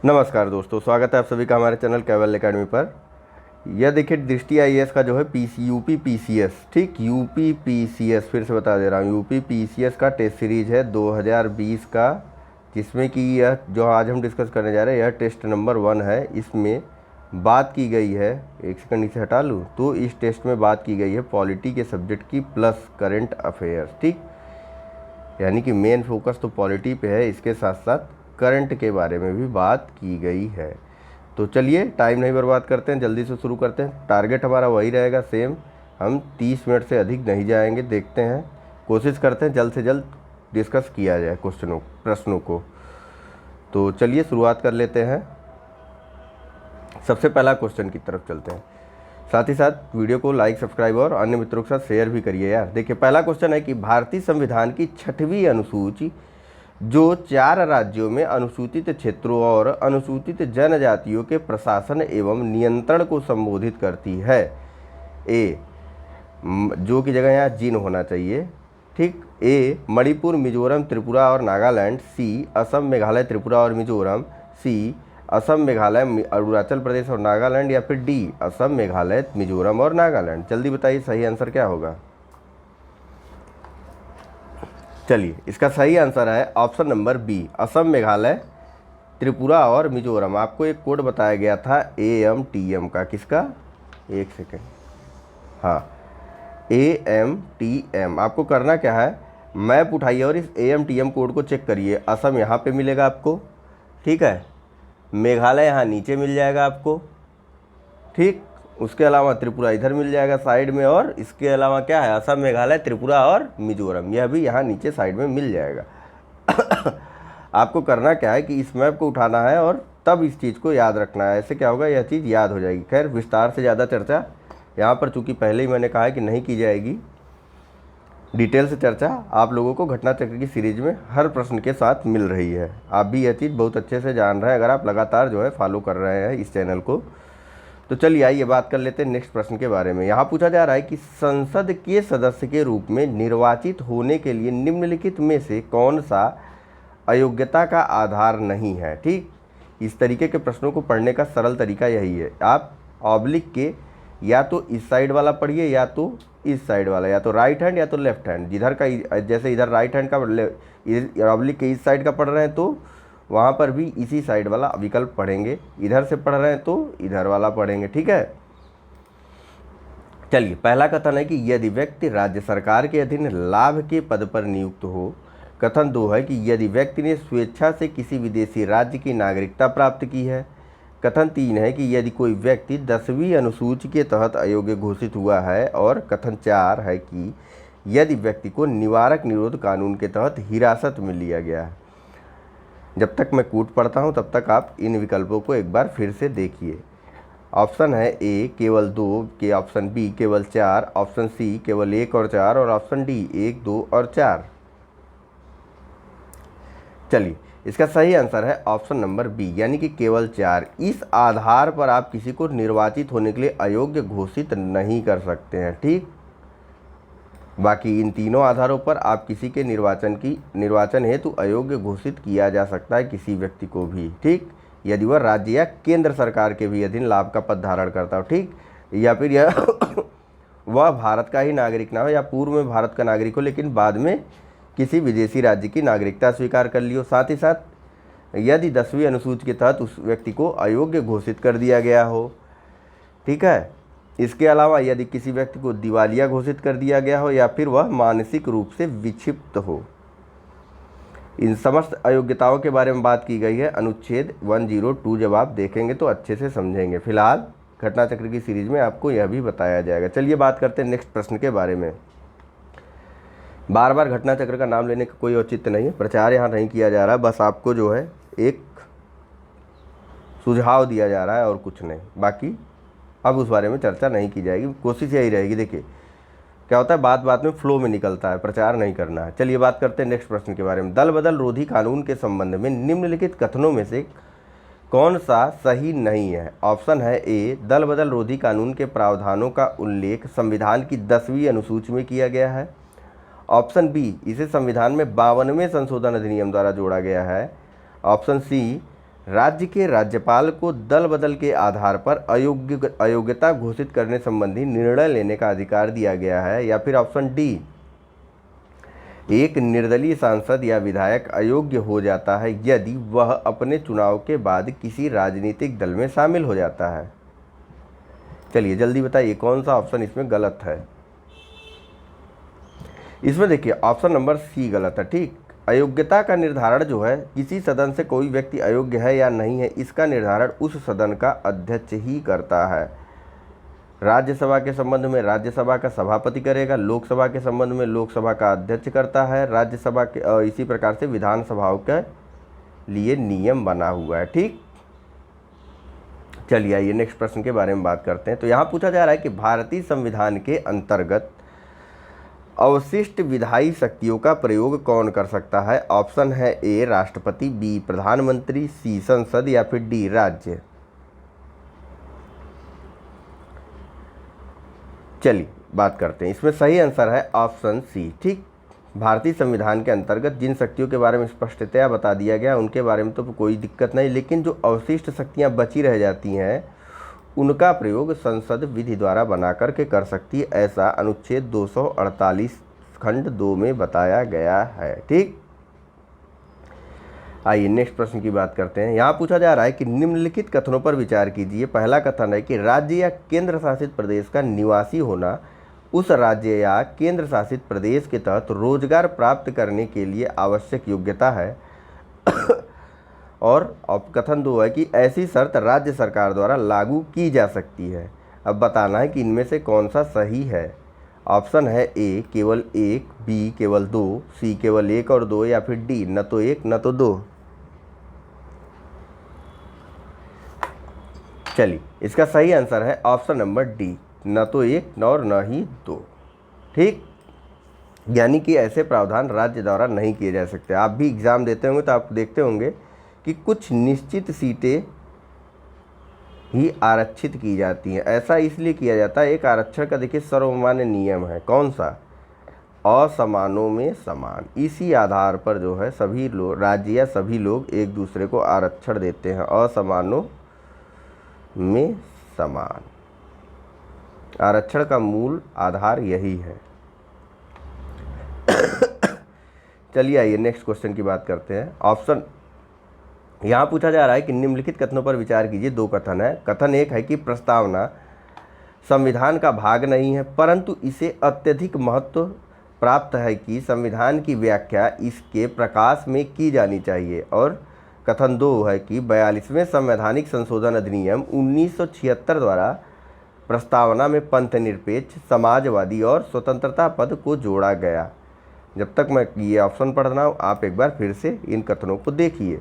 नमस्कार दोस्तों, स्वागत है आप सभी का हमारे चैनल कैवल एकेडमी पर। यह देखिए दृष्टि आईएएस का जो है यूपी पीसीएस, ठीक, यूपी पीसीएस फिर से बता दे रहा हूँ, यूपी पीसीएस का टेस्ट सीरीज है 2020 का, जिसमें कि यह जो आज हम डिस्कस करने जा रहे हैं यह टेस्ट नंबर 1 है। इसमें बात की गई है, एक सेकंड नीचे हटा लूँ, तो इस टेस्ट में बात की गई है पॉलिटी के सब्जेक्ट की प्लस करंट अफेयर्स, ठीक, यानी कि मेन फोकस तो पॉलिटी पे है, इसके साथ साथ करंट के बारे में भी बात की गई है। तो चलिए टाइम नहीं बर्बाद करते हैं, जल्दी से शुरू करते हैं। टारगेट हमारा वही रहेगा सेम, हम 30 मिनट से अधिक नहीं जाएंगे। देखते हैं, कोशिश करते हैं जल्द से जल्द डिस्कस किया जाए प्रश्नों को। तो चलिए शुरुआत कर लेते हैं। सबसे पहला क्वेश्चन की तरफ चलते हैं। साथ ही साथ वीडियो को लाइक, सब्सक्राइब और अन्य मित्रों के साथ शेयर भी करिए यार। देखिए पहला क्वेश्चन है कि भारतीय संविधान की 6वीं अनुसूची जो 4 राज्यों में अनुसूचित क्षेत्रों और अनुसूचित जनजातियों के प्रशासन एवं नियंत्रण को संबोधित करती है। ए, जो की जगह यहाँ जिन होना चाहिए, ठीक। ए, मणिपुर, मिजोरम, त्रिपुरा और नागालैंड। सी, असम, मेघालय, त्रिपुरा और मिजोरम। सी, असम, मेघालय, अरुणाचल प्रदेश और नागालैंड। या फिर डी, असम, मेघालय, मिजोरम और नागालैंड। जल्दी बताइए सही आंसर क्या होगा। चलिए इसका सही आंसर है option number B, Assam, Meghalaya, Tripura और मिजोरम। आपको एक कोड बताया गया था AMTM का, किसका, एक सेकेंड, हाँ, AMTM। आपको करना क्या है, मैप उठाइए और इस AMTM कोड को चेक करिए। असम यहाँ पे मिलेगा आपको, ठीक है, मेघालय यहाँ नीचे मिल जाएगा आपको, ठीक, उसके अलावा त्रिपुरा इधर मिल जाएगा साइड में, और इसके अलावा क्या है, असम, मेघालय, त्रिपुरा और मिजोरम, यह भी यहाँ नीचे साइड में मिल जाएगा। आपको करना क्या है कि इस मैप को उठाना है और तब इस चीज़ को याद रखना है। ऐसे क्या होगा, यह चीज़ याद हो जाएगी। खैर विस्तार से ज़्यादा चर्चा यहाँ पर, चूँकि पहले ही मैंने कहा है कि नहीं की जाएगी, डिटेल से चर्चा आप लोगों को घटना चक्र की सीरीज में हर प्रश्न के साथ मिल रही है। आप भी यह चीज़ बहुत अच्छे से जान रहे हैं अगर आप लगातार जो है फॉलो कर रहे हैं इस चैनल को। तो चलिए आइए बात कर लेते हैं नेक्स्ट प्रश्न के बारे में। यहाँ पूछा जा रहा है कि संसद के सदस्य के रूप में निर्वाचित होने के लिए निम्नलिखित में से कौन सा अयोग्यता का आधार नहीं है, ठीक। इस तरीके के प्रश्नों को पढ़ने का सरल तरीका यही है, आप ऑब्लिक के या तो इस साइड वाला पढ़िए या तो इस साइड वाला, या तो राइट हैंड या तो लेफ्ट हैंड। जिधर का, जैसे इधर राइट हैंड का ऑब्लिक के इस साइड का पढ़ रहे हैं तो वहाँ पर भी इसी साइड वाला विकल्प पढ़ेंगे, इधर से पढ़ रहे हैं तो इधर वाला पढ़ेंगे, ठीक है। चलिए पहला कथन है कि यदि व्यक्ति राज्य सरकार के अधीन लाभ के पद पर नियुक्त हो। कथन 2 है कि यदि व्यक्ति ने स्वेच्छा से किसी विदेशी राज्य की नागरिकता प्राप्त की है। कथन 3 है कि यदि कोई व्यक्ति 10वीं अनुसूची के तहत अयोग्य घोषित हुआ है। और कथन 4 है कि यदि व्यक्ति को निवारक निरोध कानून के तहत हिरासत में लिया गया है। जब तक मैं कूट पढ़ता हूँ तब तक आप इन विकल्पों को एक बार फिर से देखिए। ऑप्शन है ए केवल 2 के, ऑप्शन बी केवल 4, ऑप्शन सी केवल 1 और 4 और ऑप्शन डी 1, 2 और 4। चलिए इसका सही आंसर है ऑप्शन नंबर बी, यानी कि केवल 4। इस आधार पर आप किसी को निर्वाचित होने के लिए अयोग्य घोषित नहीं कर सकते हैं, ठीक। बाकी इन तीनों आधारों पर आप किसी के निर्वाचन हेतु अयोग्य घोषित किया जा सकता है किसी व्यक्ति को भी, ठीक, यदि वह राज्य या केंद्र सरकार के भी अधीन लाभ का पद धारण करता हो, ठीक, या फिर यह वह भारत का ही नागरिक ना हो या पूर्व में भारत का नागरिक हो लेकिन बाद में किसी विदेशी राज्य की नागरिकता स्वीकार कर ली हो। साथ ही साथ यदि 10वीं अनुसूची के तहत उस व्यक्ति को अयोग्य घोषित कर दिया गया हो, ठीक है। इसके अलावा यदि किसी व्यक्ति को दिवालिया घोषित कर दिया गया हो या फिर वह मानसिक रूप से विक्षिप्त हो। इन समस्त अयोग्यताओं के बारे में बात की गई है अनुच्छेद 102। जब आप देखेंगे तो अच्छे से समझेंगे। फिलहाल घटना चक्र की सीरीज में आपको यह भी बताया जाएगा। चलिए बात करते हैं नेक्स्ट प्रश्न के बारे में। बार बार घटना चक्र का नाम लेने का कोई औचित्य नहीं है, प्रचार यहाँ नहीं किया जा रहा, बस आपको जो है एक सुझाव दिया जा रहा है और कुछ नहीं। बाकी अब उस बारे में चर्चा नहीं की जाएगी, कोशिश यही रहेगी। देखिए क्या होता है, बात बात में फ्लो में निकलता है, प्रचार नहीं करना है। चलिए बात करते हैं नेक्स्ट प्रश्न के बारे में। दल बदल रोधी कानून के संबंध में निम्नलिखित कथनों में से कौन सा सही नहीं है। ऑप्शन है ए, दल बदल रोधी कानून के प्रावधानों का उल्लेख संविधान की 10वीं अनुसूची में किया गया है। ऑप्शन बी, इसे संविधान में 52वें संशोधन अधिनियम द्वारा जोड़ा गया है। ऑप्शन सी, राज्य के राज्यपाल को दल बदल के आधार पर अयोग्यता घोषित करने संबंधी निर्णय लेने का अधिकार दिया गया है। या फिर ऑप्शन डी, एक निर्दलीय सांसद या विधायक अयोग्य हो जाता है यदि वह अपने चुनाव के बाद किसी राजनीतिक दल में शामिल हो जाता है। चलिए जल्दी बताइए कौन सा ऑप्शन इसमें गलत है। इसमें देखिए ऑप्शन नंबर सी गलत है। ठीक, अयोग्यता का निर्धारण जो है, किसी सदन से कोई व्यक्ति अयोग्य है या नहीं है, इसका निर्धारण उस सदन का अध्यक्ष ही करता है। राज्यसभा के संबंध में राज्यसभा का सभापति करेगा, लोकसभा के संबंध में लोकसभा का अध्यक्ष करता है, राज्यसभा के इसी प्रकार से विधानसभाओं के लिए नियम बना हुआ है। ठीक, चलिए आइए नेक्स्ट प्रश्न के बारे में बात करते हैं। तो यहाँ पूछा जा रहा है कि भारतीय संविधान के अंतर्गत अवशिष्ट विधायी शक्तियों का प्रयोग कौन कर सकता है। ऑप्शन है ए राष्ट्रपति, बी प्रधानमंत्री, सी संसद या फिर डी राज्य। चलिए बात करते हैं। इसमें सही आंसर है ऑप्शन सी। ठीक, भारतीय संविधान के अंतर्गत जिन शक्तियों के बारे में स्पष्टतया बता दिया गया उनके बारे में तो कोई दिक्कत नहीं, लेकिन जो अवशिष्ट शक्तियां बची रह जाती हैं उनका प्रयोग संसद विधि द्वारा बना करके कर सकती है, ऐसा अनुच्छेद 248 खंड 2 में बताया गया है। ठीक, आइए नेक्स्ट प्रश्न की बात करते हैं। यहाँ पूछा जा रहा है कि निम्नलिखित कथनों पर विचार कीजिए। पहला कथन है कि राज्य या केंद्र शासित प्रदेश का निवासी होना उस राज्य या केंद्र शासित प्रदेश के तहत रोजगार प्राप्त करने के लिए आवश्यक योग्यता है। और कथन 2 है कि ऐसी शर्त राज्य सरकार द्वारा लागू की जा सकती है। अब बताना है कि इनमें से कौन सा सही है। ऑप्शन है ए केवल 1, बी केवल 2, सी केवल 1 और 2 या फिर डी न तो 1 न तो 2। चलिए इसका सही आंसर है ऑप्शन नंबर डी, न तो 1 और न ही 2। ठीक, यानी कि ऐसे प्रावधान राज्य द्वारा नहीं किए जा सकते। आप भी एग्ज़ाम देते होंगे तो आप देखते होंगे कि कुछ निश्चित सीटें ही आरक्षित की जाती हैं। ऐसा इसलिए किया जाता है, एक आरक्षण का देखिए सर्वमान्य नियम है, कौन सा, असमानों में समान। इसी आधार पर जो है सभी लोग, राज्य या सभी लोग एक दूसरे को आरक्षण देते हैं, असमानों में समान। आरक्षण का मूल आधार यही है। चलिए आइए नेक्स्ट क्वेश्चन की बात करते हैं। ऑप्शन यहाँ पूछा जा रहा है कि निम्नलिखित कथनों पर विचार कीजिए। 2 कथन है। कथन 1 है कि प्रस्तावना संविधान का भाग नहीं है, परंतु इसे अत्यधिक महत्व प्राप्त है कि संविधान की व्याख्या इसके प्रकाश में की जानी चाहिए। और कथन 2 है कि 42वें संवैधानिक संशोधन अधिनियम 1976 द्वारा प्रस्तावना में पंथनिरपेक्ष, समाजवादी और स्वतंत्रता पद को जोड़ा गया। जब तक मैं ये ऑप्शन पढ़ रहा हूँ आप एक बार फिर से इन कथनों को देखिए,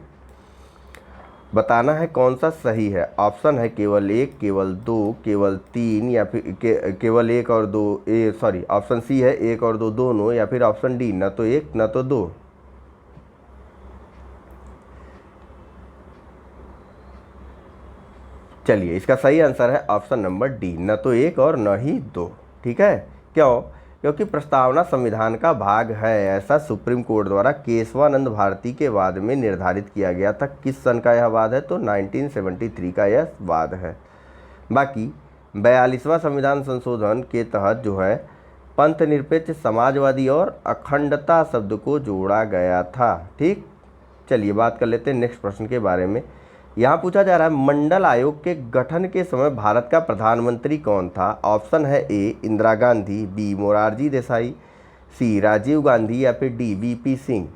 बताना है कौन सा सही है। ऑप्शन है केवल 1, केवल 2, केवल 3 या फिर केवल 1 और 2। ऑप्शन सी है 1 और 2 दोनों, या फिर ऑप्शन डी न तो 1 न तो 2। चलिए इसका सही आंसर है ऑप्शन नंबर डी, न तो 1 और न ही 2। ठीक है, क्यों? क्योंकि प्रस्तावना संविधान का भाग है, ऐसा सुप्रीम कोर्ट द्वारा केशवानंद भारती के वाद में निर्धारित किया गया था। किस सन का यह वाद है? तो 1973 का यह वाद है। बाकी 42वां संविधान संशोधन के तहत जो है पंथनिरपेक्ष, समाजवादी और अखंडता शब्द को जोड़ा गया था। ठीक, चलिए बात कर लेते हैं नेक्स्ट प्रश्न के बारे में। यहाँ पूछा जा रहा है मंडल आयोग के गठन के समय भारत का प्रधानमंत्री कौन था। ऑप्शन है ए इंदिरा गांधी, बी मोरारजी देसाई, सी राजीव गांधी या फिर डी वीपी सिंह।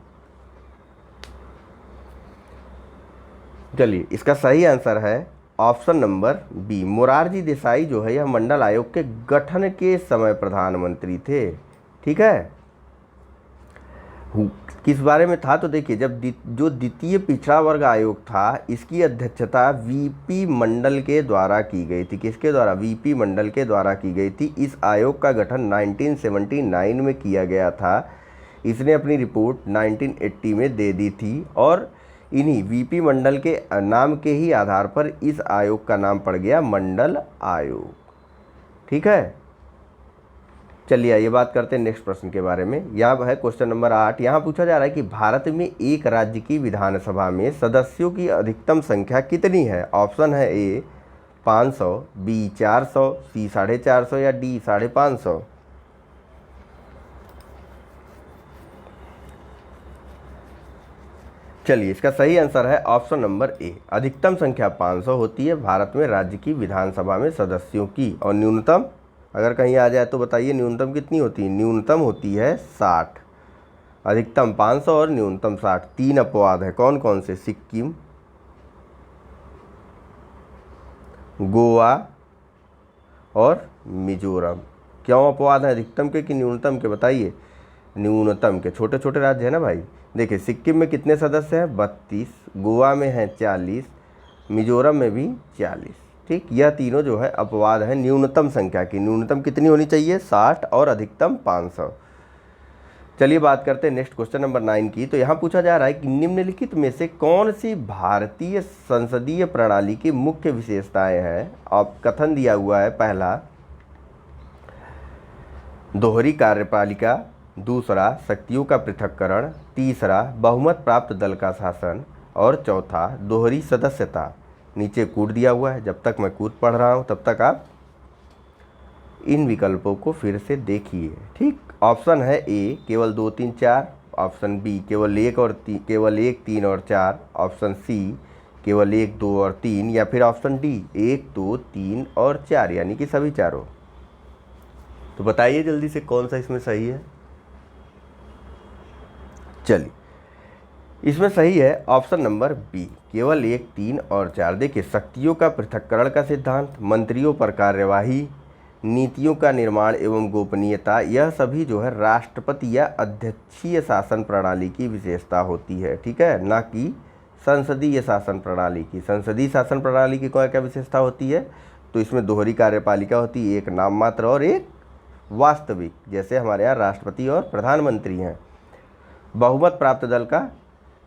चलिए इसका सही आंसर है option number B, Morarji Desai जो है यह मंडल आयोग के गठन के समय प्रधानमंत्री थे। ठीक है, किस बारे में था? तो देखिए जब जो द्वितीय पिछड़ा वर्ग आयोग था इसकी अध्यक्षता वीपी मंडल के द्वारा की गई थी। किसके द्वारा? वीपी मंडल के द्वारा की गई थी। इस आयोग का गठन 1979 में किया गया था। इसने अपनी रिपोर्ट 1980 में दे दी थी और इन्हीं वीपी मंडल के नाम के ही आधार पर इस आयोग का नाम पड़ गया मंडल आयोग। ठीक है, चलिए आइए बात करते हैं नेक्स्ट प्रश्न के बारे में। यहाँ है क्वेश्चन नंबर 8। यहाँ पूछा जा रहा है कि भारत में एक राज्य की विधानसभा में सदस्यों की अधिकतम संख्या कितनी है। ऑप्शन है ए 500, बी 400, सी 450 या डी 550। चलिए इसका सही आंसर है ऑप्शन नंबर ए, अधिकतम संख्या 500 होती है भारत में राज्य की विधानसभा में सदस्यों की, और न्यूनतम अगर कहीं आ जाए तो बताइए न्यूनतम कितनी होती है। न्यूनतम होती है 60। अधिकतम 500 और न्यूनतम 60। 3 अपवाद है, कौन कौन से। सिक्किम, गोवा और मिजोरम। क्यों अपवाद है, अधिकतम के कि न्यूनतम के, बताइए। न्यूनतम के, छोटे छोटे राज्य है ना भाई। देखिए सिक्किम में कितने सदस्य हैं, 32, गोवा में हैं 40, मिजोरम में भी 40। ठीक, यह तीनों जो है अपवाद है न्यूनतम संख्या की। न्यूनतम कितनी होनी चाहिए, 60 और अधिकतम 500। चलिए बात करते हैं नेक्स्ट क्वेश्चन नंबर 9 की। तो यहाँ पूछा जा रहा है कि निम्नलिखित में से कौन सी भारतीय संसदीय प्रणाली की मुख्य विशेषताएं हैं। अब कथन दिया हुआ है, पहला दोहरी कार्यपालिका, दूसरा शक्तियों का पृथक्करण, तीसरा बहुमत प्राप्त दल का शासन, और चौथा दोहरी सदस्यता। नीचे कूट दिया हुआ है, जब तक मैं कूट पढ़ रहा हूँ तब तक आप इन विकल्पों को फिर से देखिए। ठीक, ऑप्शन है ए केवल 2, 3, 4, ऑप्शन बी केवल 1, 3 और 4, ऑप्शन सी केवल 1, 2 और 3, या फिर ऑप्शन डी 1, 2, 3 और 4, यानी कि सभी चारों। तो बताइए जल्दी से कौन सा इसमें सही है। चलिए इसमें सही है ऑप्शन नंबर बी, केवल 1, 3 और 4। देखिए शक्तियों का पृथक्करण का सिद्धांत, मंत्रियों पर कार्यवाही, नीतियों का निर्माण एवं गोपनीयता, यह सभी जो है राष्ट्रपति या अध्यक्षीय शासन प्रणाली की विशेषता होती है। ठीक है, ना कि संसदीय शासन प्रणाली की। संसदीय शासन प्रणाली की क्या क्या विशेषता होती है, तो इसमें दोहरी कार्यपालिका होती है, एक नाम मात्र और एक वास्तविक, जैसे हमारे यहाँ राष्ट्रपति और प्रधानमंत्री हैं। बहुमत प्राप्त दल का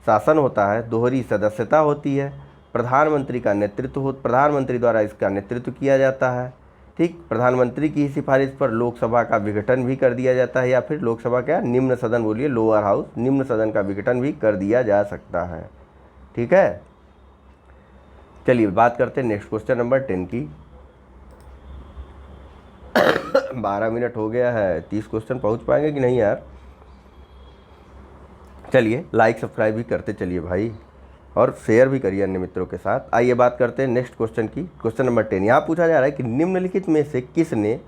शासन होता है, दोहरी सदस्यता होती है, प्रधानमंत्री द्वारा इसका नेतृत्व किया जाता है। ठीक, प्रधानमंत्री की सिफारिश पर लोकसभा का विघटन भी कर दिया जाता है, या फिर लोकसभा क्या निम्न सदन बोलिए, लोअर हाउस, निम्न सदन का विघटन भी कर दिया जा सकता है। ठीक है, चलिए बात करते हैं नेक्स्ट क्वेश्चन नंबर 10 की। 12 मिनट हो गया है, 30 क्वेश्चन पहुंच पाएंगे कि नहीं यार। चलिए लाइक सब्सक्राइब भी करते चलिए भाई, और शेयर भी करिए अन्य मित्रों के साथ। आइए बात करते हैं नेक्स्ट क्वेश्चन की। क्वेश्चन नंबर 10 यहाँ पूछा जा रहा है कि निम्नलिखित में से किसने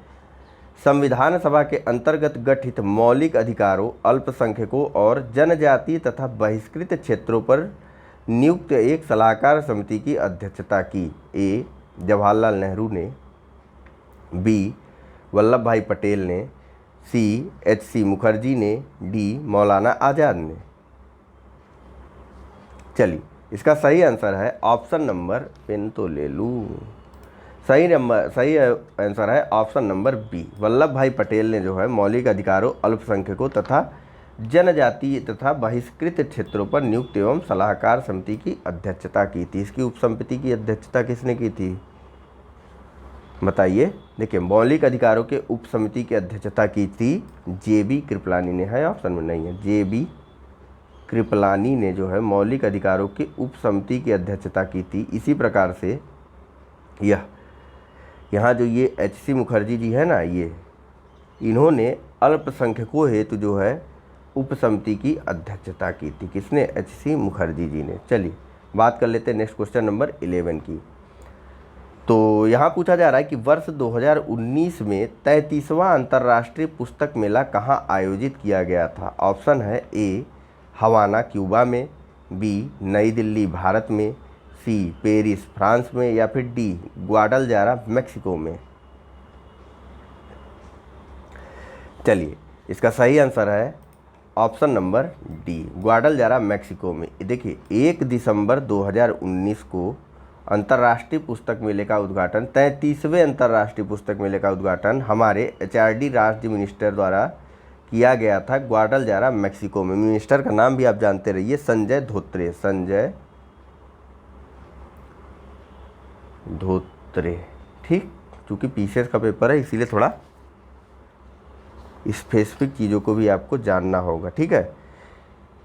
संविधान सभा के अंतर्गत गठित मौलिक अधिकारों, अल्पसंख्यकों और जनजाति तथा बहिष्कृत क्षेत्रों पर नियुक्त एक सलाहकार समिति की अध्यक्षता की। ए जवाहरलाल नेहरू ने, बी वल्लभ भाई पटेल ने, सी HC मुखर्जी ने, डी मौलाना आज़ाद ने। चलिए इसका सही आंसर है ऑप्शन नंबर, पेन तो ले लूँ, सही आंसर है ऑप्शन नंबर बी, वल्लभ भाई पटेल ने जो है मौलिक अधिकारों, अल्पसंख्यकों तथा जनजातीय तथा बहिष्कृत क्षेत्रों पर नियुक्त एवं सलाहकार समिति की अध्यक्षता की थी। इसकी उपसमिति की अध्यक्षता किसने की थी, बताइए। देखिए मौलिक अधिकारों के उपसमिति की अध्यक्षता की थी JB कृपलानी ने, है ऑप्शन में नहीं है। JB कृपलानी ने जो है मौलिक अधिकारों के उपसमिति की अध्यक्षता की थी। इसी प्रकार से यहाँ जो ये HC मुखर्जी जी है ना, ये इन्होंने अल्पसंख्यकों हेतु जो है उपसमिति की अध्यक्षता की थी। किसने, HC मुखर्जी जी ने। चलिए बात कर लेते हैं नेक्स्ट क्वेश्चन नंबर 11 की। तो यहाँ पूछा जा रहा है कि वर्ष 2019 में 33वां अंतर्राष्ट्रीय पुस्तक मेला कहाँ आयोजित किया गया था। ऑप्शन है ए हवाना क्यूबा में, बी नई दिल्ली भारत में, सी पेरिस फ्रांस में, या फिर डी ग्वाडलजारा मेक्सिको में। चलिए इसका सही आंसर है option number D, Guadalajara Mexico में। देखिए 1 दिसंबर 2019 को अंतर्राष्ट्रीय पुस्तक मेले का उद्घाटन, 33वें अंतर्राष्ट्रीय पुस्तक मेले का उद्घाटन हमारे HRD राज्य मिनिस्टर द्वारा किया गया था ग्वाडलजारा मेक्सिको में। मिनिस्टर का नाम भी आप जानते रहिए, संजय धोत्रे, संजय धोत्रे। ठीक, चूँकि PCS का पेपर है इसीलिए थोड़ा स्पेसिफिक चीज़ों को भी आपको जानना होगा, ठीक है।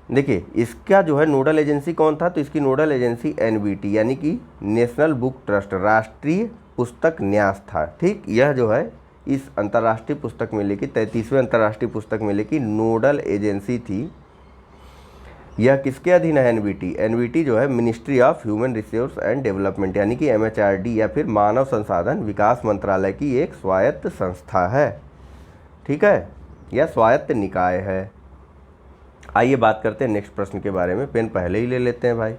देखिए इसका जो है नोडल एजेंसी कौन था, तो इसकी नोडल एजेंसी एनबीटी यानी कि नेशनल बुक ट्रस्ट, राष्ट्रीय पुस्तक न्यास था, ठीक। यह जो है इस अंतर्राष्ट्रीय पुस्तक मेले की 33वें अंतर्राष्ट्रीय पुस्तक मेले की नोडल एजेंसी थी। यह किसके अधीन है एनबीटी, एनबीटी जो है ministry of human resource and development यानी कि एमएचआरडी या फिर मानव संसाधन विकास मंत्रालय की एक स्वायत्त संस्था है, ठीक है, यह स्वायत्त निकाय है। आइए बात करते हैं नेक्स्ट प्रश्न के बारे में, पेन पहले ही ले लेते हैं भाई।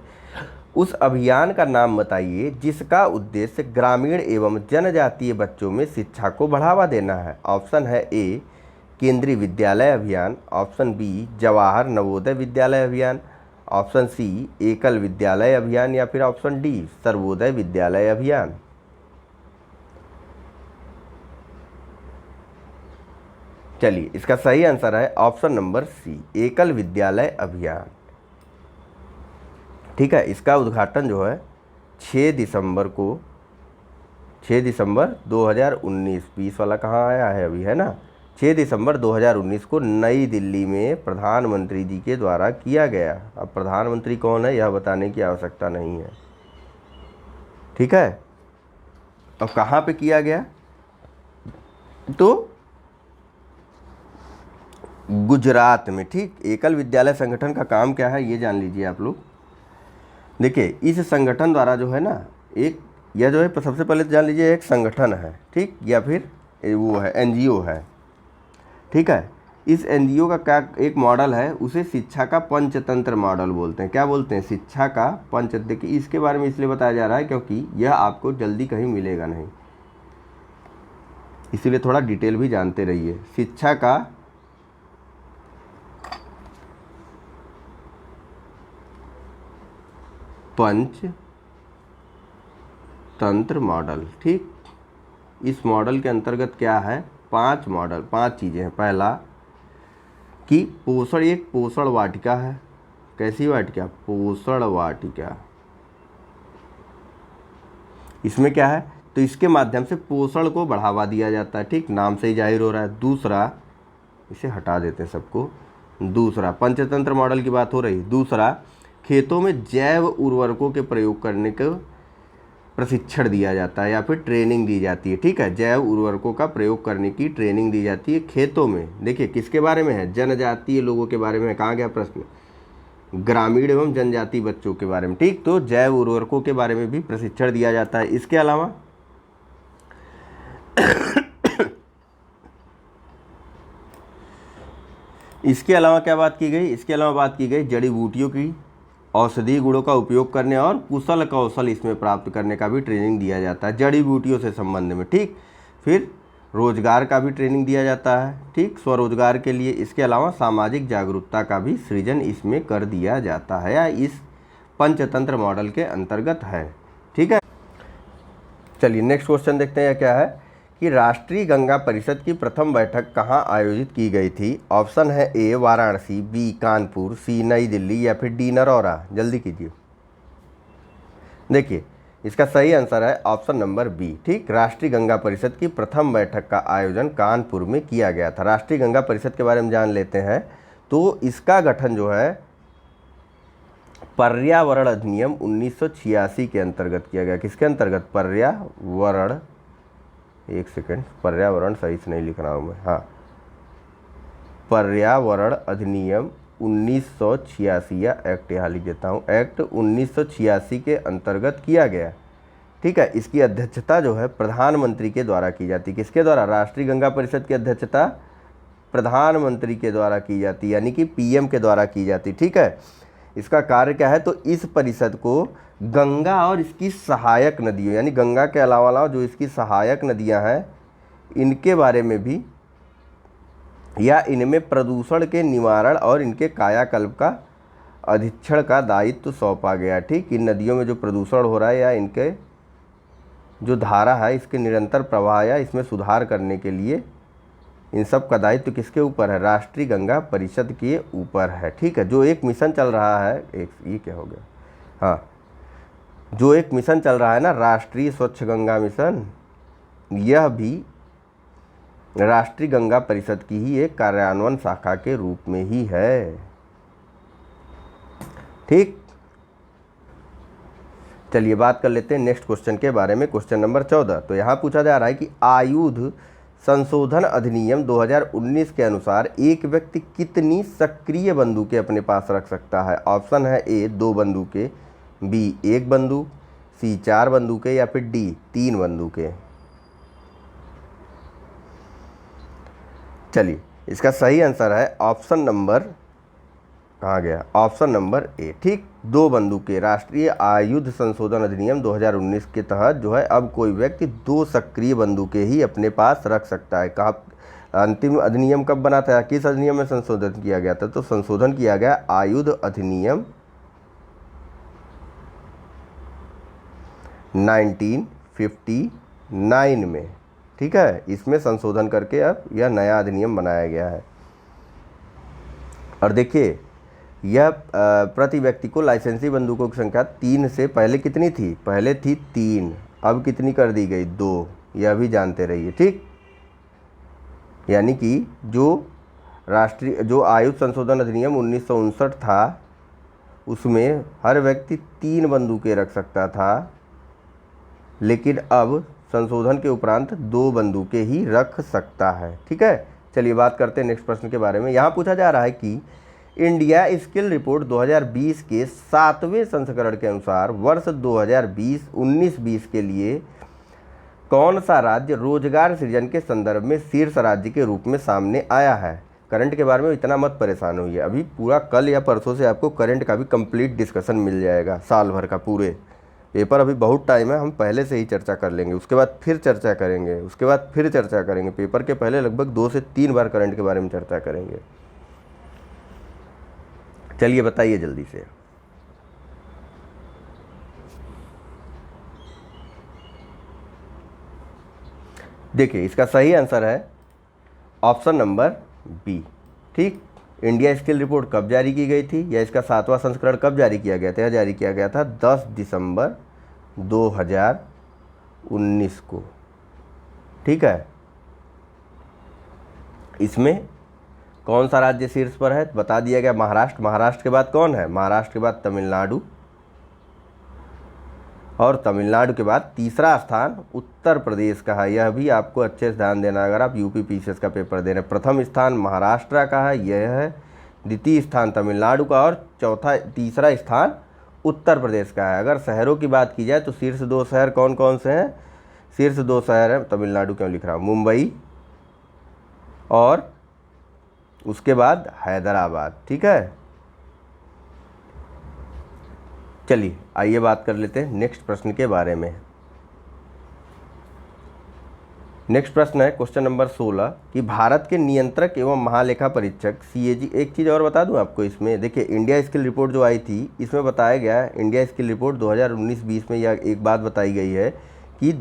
उस अभियान का नाम बताइए जिसका उद्देश्य ग्रामीण एवं जनजातीय बच्चों में शिक्षा को बढ़ावा देना है। ऑप्शन है ए केंद्रीय विद्यालय अभियान, ऑप्शन बी जवाहर नवोदय विद्यालय अभियान, ऑप्शन सी एकल विद्यालय अभियान या फिर ऑप्शन डी सर्वोदय विद्यालय अभियान। चलिए इसका सही आंसर है ऑप्शन नंबर सी एकल विद्यालय अभियान, ठीक है। इसका उद्घाटन जो है 6 दिसंबर 2019, 20 वाला कहाँ आया है अभी, है ना, 6 दिसंबर 2019 को नई दिल्ली में प्रधानमंत्री जी के द्वारा किया गया। अब प्रधानमंत्री कौन है यह बताने की आवश्यकता नहीं है, ठीक है। अब कहाँ पे किया गया, तो गुजरात में, ठीक। एकल विद्यालय संगठन का काम क्या है ये जान लीजिए आप लोग। देखिए इस संगठन द्वारा जो है ना एक, यह जो है सबसे पहले तो जान लीजिए एक संगठन है, ठीक, या फिर वो है एनजीओ है, ठीक है। इस एनजीओ का क्या एक मॉडल है, उसे शिक्षा का पंचतंत्र मॉडल बोलते हैं। क्या बोलते हैं, शिक्षा का पंच। देखिए इसके बारे में इसलिए बताया जा रहा है क्योंकि यह आपको जल्दी कहीं मिलेगा नहीं, इसीलिए थोड़ा डिटेल भी जानते रहिए। शिक्षा का पंच तंत्र मॉडल, ठीक। इस मॉडल के अंतर्गत क्या है, 5 चीज़ें हैं। पहला कि पोषण, एक पोषण वाटिका है। कैसी वाटिका, पोषण वाटिका। इसमें क्या है, तो इसके माध्यम से पोषण को बढ़ावा दिया जाता है, ठीक, नाम से ही जाहिर हो रहा है। दूसरा, इसे हटा देते हैं सबको, दूसरा पंचतंत्र मॉडल की बात हो रही। दूसरा, खेतों में जैव उर्वरकों के प्रयोग करने का प्रशिक्षण दिया जाता है या फिर ट्रेनिंग दी जाती है, ठीक है। जैव उर्वरकों का प्रयोग करने की ट्रेनिंग दी जाती है खेतों में। देखिए किसके बारे में है, जनजातीय लोगों के बारे में। कहाँ गया प्रश्न, ग्रामीण एवं जनजातीय बच्चों के बारे में, ठीक। तो जैव उर्वरकों के बारे में भी प्रशिक्षण दिया जाता है। इसके अलावा क्या बात की गई, इसके अलावा बात की गई जड़ी बूटियों की औषधीय गुणों का उपयोग करने और कुशल कौशल इसमें प्राप्त करने का भी ट्रेनिंग दिया जाता है जड़ी बूटियों से संबंध में, ठीक। फिर रोजगार का भी ट्रेनिंग दिया जाता है, ठीक, स्वरोजगार के लिए। इसके अलावा सामाजिक जागरूकता का भी सृजन इसमें कर दिया जाता है या इस पंचतंत्र मॉडल के अंतर्गत है, ठीक है। चलिए नेक्स्ट क्वेश्चन देखते हैं, यह क्या है कि राष्ट्रीय गंगा परिषद की प्रथम बैठक कहाँ आयोजित की गई थी। ऑप्शन है ए वाराणसी, बी कानपुर, सी नई दिल्ली या फिर डी नरौरा। जल्दी कीजिए। देखिए इसका सही आंसर है ऑप्शन नंबर बी, ठीक। राष्ट्रीय गंगा परिषद की प्रथम बैठक का आयोजन कानपुर में किया गया था। राष्ट्रीय गंगा परिषद के बारे में जान लेते हैं, तो इसका गठन जो है पर्यावरण अधिनियम 1986 के अंतर्गत किया गया। किसके अंतर्गत, पर्यावरण, एक सेकंड, पर्यावरण सही से नहीं लिख रहा हूँ मैं, हाँ, पर्यावरण अधिनियम 1986 या एक्ट यहाँ लिख देता हूँ, एक्ट 1986 के अंतर्गत किया गया, ठीक है। इसकी अध्यक्षता जो है प्रधानमंत्री के द्वारा की जाती है। किसके द्वारा, राष्ट्रीय गंगा परिषद की अध्यक्षता प्रधानमंत्री के द्वारा की जाती, यानी कि पीएम के द्वारा की जाती, ठीक है। इसका कार्य क्या है, तो इस परिषद को गंगा और इसकी सहायक नदियों, यानी गंगा के अलावा जो इसकी सहायक नदियां हैं इनके बारे में भी या इनमें प्रदूषण के निवारण और इनके कायाकल्प का अधीक्षण का दायित्व सौंपा गया, ठीक। इन नदियों में जो प्रदूषण हो रहा है या इनके जो धारा है इसके निरंतर प्रवाह या इसमें सुधार करने के लिए इन सब का दायित्व किसके ऊपर है, राष्ट्रीय गंगा परिषद के ऊपर है, ठीक है। जो एक मिशन चल रहा है, एक ये क्या हो गया, हाँ, जो एक मिशन चल रहा है ना, राष्ट्रीय स्वच्छ गंगा मिशन, यह भी राष्ट्रीय गंगा परिषद की ही एक कार्यान्वयन शाखा के रूप में ही है। ठीक, चलिए बात कर लेते हैं नेक्स्ट क्वेश्चन के बारे में। क्वेश्चन नंबर 14, तो यहाँ पूछा जा रहा है कि आयुध संशोधन अधिनियम 2019 के अनुसार एक व्यक्ति कितनी सक्रिय बंदूकें अपने पास रख सकता है? ऑप्शन है ए 2 बंदूकें, बी 1 बंदूक, सी 4 बंदूकें या फिर डी 3 बंदूकें। चलिए इसका सही आंसर है ऑप्शन नंबर, कहाँ गया, ऑप्शन नंबर ए। ठीक, 2 बंदूकें। राष्ट्रीय आयुध संशोधन अधिनियम 2019 के तहत जो है अब कोई व्यक्ति 2 सक्रिय बंदूकें ही अपने पास रख सकता है। कहाँ अंतिम अधिनियम कब बना था, किस अधिनियम में संशोधन किया गया था? तो संशोधन किया गया आयुध अधिनियम 1959 में। ठीक है, इसमें संशोधन करके अब यह नया अधिनियम बनाया गया है। और देखिए यह प्रति व्यक्ति को लाइसेंसी बंदूकों की संख्या 3 से पहले कितनी थी? पहले थी 3, अब कितनी कर दी गई? 2। यह भी जानते रहिए। ठीक, यानी कि जो आयुध संशोधन अधिनियम 1959 था उसमें हर व्यक्ति 3 बंदूकें रख सकता था, लेकिन अब संशोधन के उपरांत 2 बंदूकें ही रख सकता है। ठीक है, चलिए बात करते हैं नेक्स्ट प्रश्न के बारे में। यहाँ पूछा जा रहा है कि इंडिया स्किल रिपोर्ट 2020 के 7वें संस्करण के अनुसार वर्ष 2019-20 के लिए कौन सा राज्य रोजगार सृजन के संदर्भ में शीर्ष राज्य के रूप में सामने आया है? करंट के बारे में इतना मत परेशान होइए, अभी पूरा कल या परसों से आपको करंट का भी कंप्लीट डिस्कशन मिल जाएगा, साल भर का पूरे पेपर। अभी बहुत टाइम है, हम पहले से ही चर्चा कर लेंगे, उसके बाद फिर चर्चा करेंगे, उसके बाद फिर चर्चा करेंगे। पेपर के पहले लगभग 2 से 3 बार करंट के बारे में चर्चा करेंगे। चलिए बताइए जल्दी से। देखिए इसका सही आंसर है ऑप्शन नंबर बी। ठीक, इंडिया स्किल रिपोर्ट कब जारी की गई थी, या इसका 7वां संस्करण कब जारी किया गया था? यह जारी किया गया था 10 दिसंबर 2019 को। ठीक है, इसमें कौन सा राज्य शीर्ष पर है? बता दिया गया महाराष्ट्र। महाराष्ट्र के बाद कौन है? महाराष्ट्र के बाद तमिलनाडु, और तमिलनाडु के बाद तीसरा स्थान उत्तर प्रदेश का है। यह भी आपको अच्छे से ध्यान देना अगर आप यूपी पीसीएस का पेपर दे रहे हैं। प्रथम स्थान महाराष्ट्र का है, यह है। द्वितीय स्थान तमिलनाडु का, और तीसरा स्थान उत्तर प्रदेश का है। अगर शहरों की बात की जाए तो शीर्ष 2 शहर कौन कौन से हैं? शीर्ष 2 शहर हैं, तमिलनाडु क्यों लिख रहा हूँ, मुंबई और उसके बाद हैदराबाद। ठीक है, चलिए आइए बात कर लेते हैं नेक्स्ट प्रश्न के बारे में। नेक्स्ट प्रश्न है क्वेश्चन नंबर 16 कि भारत के नियंत्रक एवं महालेखा परीक्षक CAG। एक चीज़ और बता दूं आपको इसमें, देखिए इंडिया स्किल रिपोर्ट जो आई थी इसमें बताया गया है, इंडिया स्किल रिपोर्ट 2019-20 में यह एक बात बताई गई है कि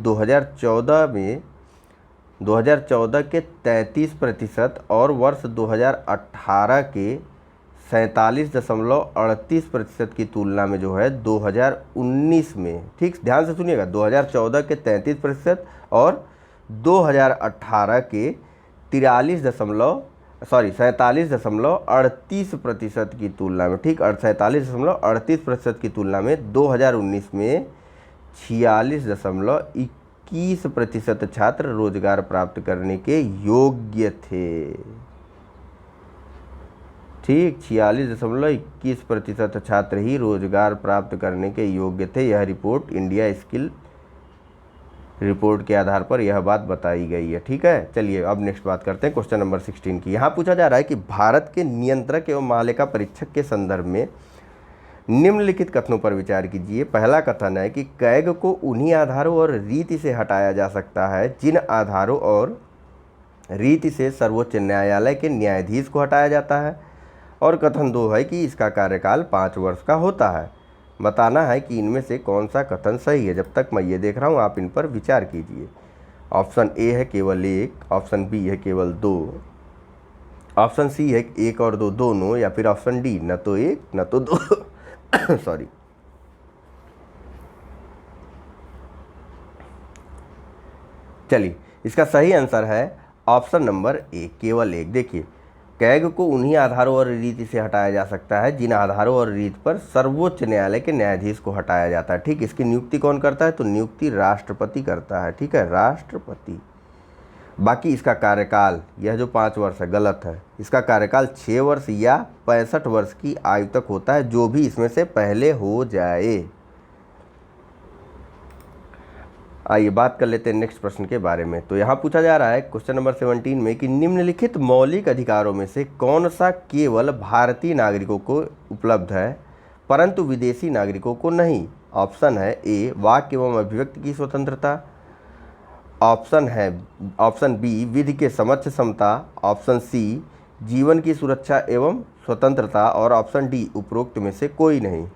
2014 के 33% और वर्ष 2018 के 47.38% की तुलना में जो है 2019 में, ठीक ध्यान से सुनिएगा, 2014 के 33% और 2018 के 47.38% की तुलना में, ठीक 47.38% की तुलना में 2019 में 46.21% छात्र रोजगार प्राप्त करने के योग्य थे। ठीक, 46.21% छात्र ही रोजगार प्राप्त करने के योग्य थे। यह रिपोर्ट इंडिया स्किल रिपोर्ट के आधार पर यह बात बताई गई है। ठीक है, चलिए अब नेक्स्ट बात करते हैं क्वेश्चन नंबर 16 की। यहाँ पूछा जा रहा है कि भारत के नियंत्रक एवं महालेखा परीक्षक के संदर्भ में निम्नलिखित कथनों पर विचार कीजिए। पहला कथन है कि कैग को उन्हीं आधारों और रीति से हटाया जा सकता है जिन आधारों और रीति से सर्वोच्च न्यायालय के न्यायाधीश को हटाया जाता है। और कथन 2 है कि इसका कार्यकाल 5 वर्ष का होता है। बताना है कि इनमें से कौन सा कथन सही है। जब तक मैं ये देख रहा हूँ आप इन पर विचार कीजिए। ऑप्शन ए है केवल 1, ऑप्शन बी है केवल 2, ऑप्शन सी है 1 और 2 दोनों, या फिर ऑप्शन डी न तो 1 न तो 2 सॉरी। चलिए इसका सही आंसर है ऑप्शन नंबर ए केवल एक। देखिए, कैग को उन्हीं आधारों और रीति से हटाया जा सकता है जिन आधारों और रीति पर सर्वोच्च न्यायालय के न्यायाधीश को हटाया जाता है। ठीक, इसकी नियुक्ति कौन करता है? तो नियुक्ति राष्ट्रपति करता है। ठीक है, राष्ट्रपति। बाकी इसका कार्यकाल, यह जो 5 वर्ष है, गलत है। इसका कार्यकाल 6 वर्ष या 65 वर्ष की आयु तक होता है, जो भी इसमें से पहले हो जाए। आइए बात कर लेते हैं नेक्स्ट प्रश्न के बारे में। तो यहाँ पूछा जा रहा है क्वेश्चन नंबर 17 में कि निम्नलिखित मौलिक अधिकारों में से कौन सा केवल भारतीय नागरिकों को उपलब्ध है परंतु विदेशी नागरिकों को नहीं? ऑप्शन है ए वाक्य एवं अभिव्यक्ति की स्वतंत्रता, ऑप्शन बी विधि के समक्ष समता, ऑप्शन सी जीवन की सुरक्षा एवं स्वतंत्रता और ऑप्शन डी उपरोक्त में से कोई नहीं।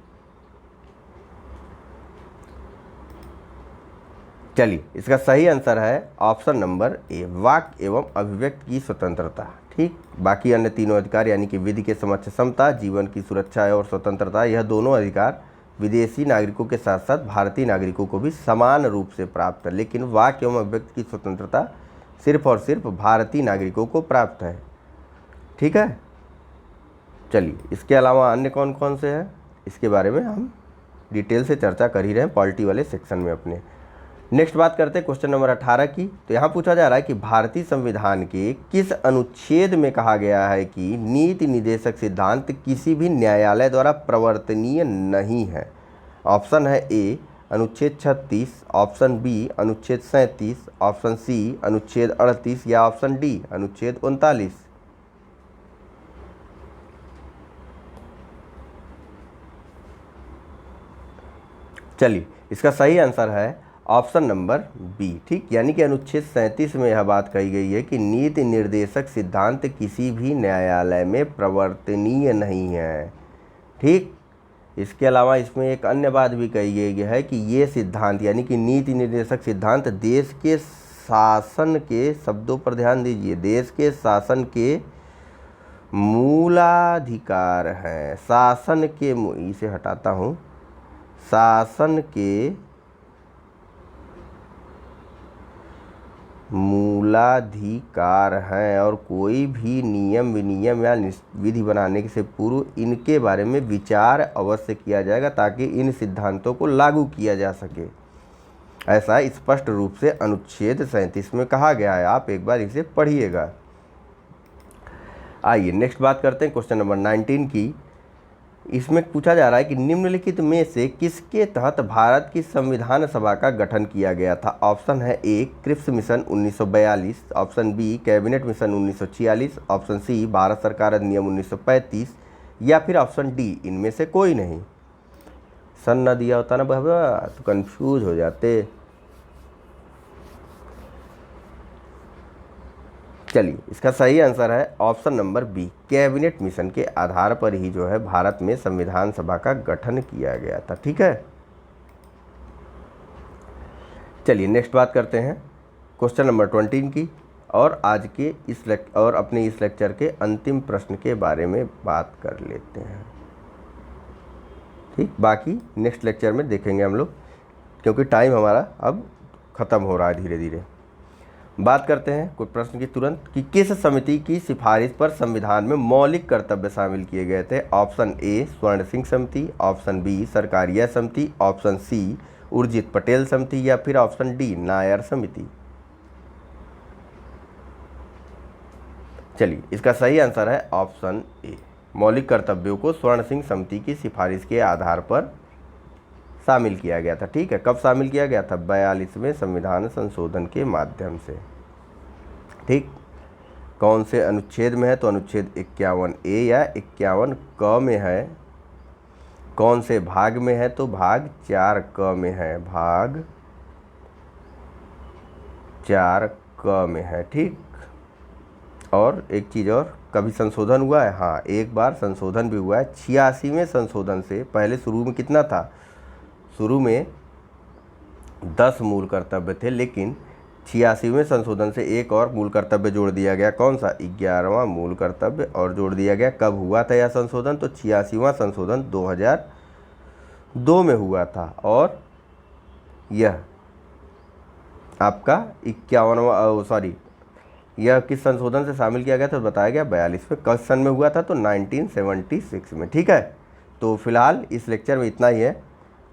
चलिए, इसका सही आंसर है ऑप्शन नंबर ए वाक्य एवं अभिव्यक्ति की स्वतंत्रता। ठीक, बाकी अन्य तीनों अधिकार यानी कि विधि के समक्ष समता, जीवन की सुरक्षा और स्वतंत्रता, यह दोनों अधिकार विदेशी नागरिकों के साथ साथ भारतीय नागरिकों को भी समान रूप से प्राप्त है, लेकिन वाक्य एवं अभिव्यक्ति की स्वतंत्रता सिर्फ और सिर्फ भारतीय नागरिकों को प्राप्त है। ठीक है, चलिए, इसके अलावा अन्य कौन कौन से हैं इसके बारे में हम डिटेल से चर्चा कर ही रहे हैं पॉलिटी वाले सेक्शन में अपने। नेक्स्ट बात करते हैं क्वेश्चन नंबर 18 की। तो यहाँ पूछा जा रहा है कि भारतीय संविधान के किस अनुच्छेद में कहा गया है कि नीति निर्देशक सिद्धांत किसी भी न्यायालय द्वारा प्रवर्तनीय नहीं है? ऑप्शन है ए अनुच्छेद 36, ऑप्शन बी अनुच्छेद 37, ऑप्शन सी अनुच्छेद 38 या ऑप्शन डी अनुच्छेद 39। चलिए, इसका सही आंसर है ऑप्शन नंबर बी। ठीक, यानी कि अनुच्छेद 37 में यह बात कही गई है कि नीति निर्देशक सिद्धांत किसी भी न्यायालय में प्रवर्तनीय नहीं है। ठीक, इसके अलावा इसमें एक अन्य बात भी कही गई है कि ये सिद्धांत यानी कि नीति निर्देशक सिद्धांत देश के शासन के, शब्दों पर ध्यान दीजिए, देश के शासन के मूलाधिकार हैं। शासन के, इसे हटाता हूँ, शासन के मूलाधिकार हैं और कोई भी नियम विनियम या विधि बनाने से पूर्व इनके बारे में विचार अवश्य किया जाएगा ताकि इन सिद्धांतों को लागू किया जा सके। ऐसा स्पष्ट रूप से अनुच्छेद 37 में कहा गया है, आप एक बार इसे पढ़िएगा। आइए नेक्स्ट बात करते हैं क्वेश्चन नंबर 19 की। इसमें पूछा जा रहा है कि निम्नलिखित में से किसके तहत भारत की संविधान सभा का गठन किया गया था? ऑप्शन है A Cripps mission 1942, option B cabinet mission 1946, option C Bharat सरकार अधिनियम 1935 या फिर ऑप्शन डी इनमें से कोई नहीं। सन न दिया होता ना बाबा तो कंफ्यूज हो जाते। चलिए, इसका सही आंसर है option number B cabinet mission के आधार पर ही जो है भारत में संविधान सभा का गठन किया गया था। ठीक है, चलिए नेक्स्ट बात करते हैं क्वेश्चन नंबर 20 की और आज के अपने इस लेक्चर के अंतिम प्रश्न के बारे में बात कर लेते हैं। ठीक, बाकी नेक्स्ट लेक्चर में देखेंगे हम लोग क्योंकि टाइम हमारा अब ख़त्म हो रहा है धीरे धीरे। बात करते हैं कुछ प्रश्न की तुरंत कि किस समिति की सिफारिश पर संविधान में मौलिक कर्तव्य शामिल किए गए थे? ऑप्शन ए स्वर्ण सिंह समिति, ऑप्शन बी सरकारिया समिति, ऑप्शन सी उर्जित पटेल समिति या फिर ऑप्शन डी नायर समिति। चलिए, इसका सही आंसर है ऑप्शन ए। मौलिक कर्तव्यों को स्वर्ण सिंह समिति की सिफारिश के आधार पर शामिल किया गया था। ठीक है, कब शामिल किया गया था? 42वें संविधान संशोधन के माध्यम से। ठीक, कौन से अनुच्छेद में है? तो अनुच्छेद 51A या 51क में है। कौन से भाग में है? तो भाग 4क में है, भाग 4क में है। ठीक, और एक चीज़ और, कभी संशोधन हुआ है? हाँ, एक बार संशोधन भी हुआ है। 86वें संशोधन से पहले शुरू में कितना था? शुरू में 10 मूल कर्तव्य थे, लेकिन 86वें संशोधन से एक और मूल कर्तव्य जोड़ दिया गया। कौन सा? 11वां मूल कर्तव्य और जोड़ दिया गया। कब हुआ था यह संशोधन? तो 86वां संशोधन 2002 में हुआ था और यह आपका यह किस संशोधन से शामिल किया गया था, बताया गया 42वें। कब सन में हुआ था, तो 1976 में। ठीक है, तो फिलहाल इस लेक्चर में इतना ही है।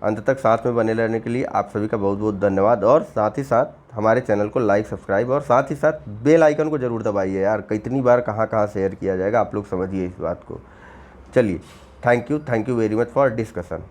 अंत तक साथ में बने रहने के लिए आप सभी का बहुत बहुत धन्यवाद, और साथ ही साथ हमारे चैनल को लाइक, सब्सक्राइब और साथ ही साथ बेल आइकन को ज़रूर दबाइए यार। कितनी बार कहाँ शेयर किया जाएगा, आप लोग समझिए इस बात को। चलिए, thank you very much for discussion.